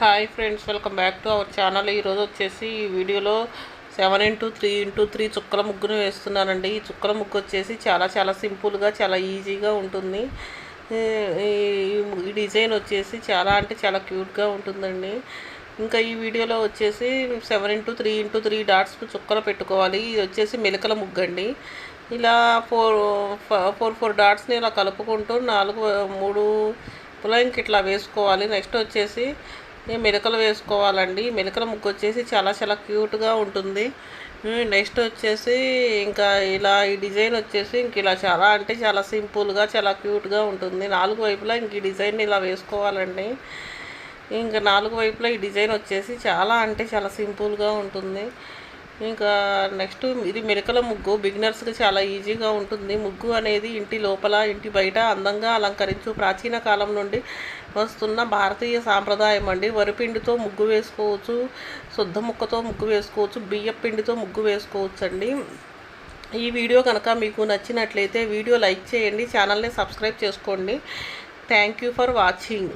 Hi friends, welcome back to our channel. ఈరోజు వచ్చేసి ఈ వీడియోలో 7x3x3 చుక్కల ముగ్గును వేస్తున్నానండి. ఈ చుక్కల ముగ్గు వచ్చేసి చాలా చాలా సింపుల్గా, చాలా ఈజీగా ఉంటుంది. ఈ డిజైన్ వచ్చేసి చాలా అంటే చాలా క్యూట్గా ఉంటుందండి. ఇంకా ఈ వీడియోలో వచ్చేసి 7x3x3 డాట్స్ చుక్కలు పెట్టుకోవాలి. ఇది వచ్చేసి మెలికల ముగ్గు అండి. ఇలా ఫోర్ డాట్స్ని ఇలా కలుపుకుంటూ 3 పులైన్కి ఇట్లా వేసుకోవాలి. నెక్స్ట్ వచ్చేసి మెలికలు వేసుకోవాలండి. మెలికల ముగ్గు వచ్చేసి చాలా చాలా క్యూట్గా ఉంటుంది. నెక్స్ట్ వచ్చేసి ఇంకా ఇలా ఈ డిజైన్ వచ్చేసి ఇంక ఇలా చాలా అంటే చాలా సింపుల్గా, చాలా క్యూట్గా ఉంటుంది. 4 వైపులా ఇంక ఈ డిజైన్ ఇలా వేసుకోవాలండి. ఇంకా 4 వైపులా ఈ డిజైన్ వచ్చేసి చాలా అంటే చాలా సింపుల్గా ఉంటుంది. ఇంకా నెక్స్ట్ ఇది మెలికల ముగ్గు బిగినర్స్కి చాలా ఈజీగా ఉంటుంది. ముగ్గు అనేది ఇంటి లోపల, ఇంటి బయట అందంగా అలంకరించు ప్రాచీన కాలం నుండి వస్తున్న భారతీయ సాంప్రదాయం అండి. వరిపిండితో ముగ్గు వేసుకోవచ్చు, శుద్ధ ముక్కతో ముగ్గు వేసుకోవచ్చు, బియ్యం పిండితో ముగ్గు వేసుకోవచ్చు అండి. ఈ వీడియో కనుక మీకు నచ్చినట్లయితే వీడియో లైక్ చేయండి, ఛానల్ని సబ్స్క్రైబ్ చేసుకోండి. Thank you for watching.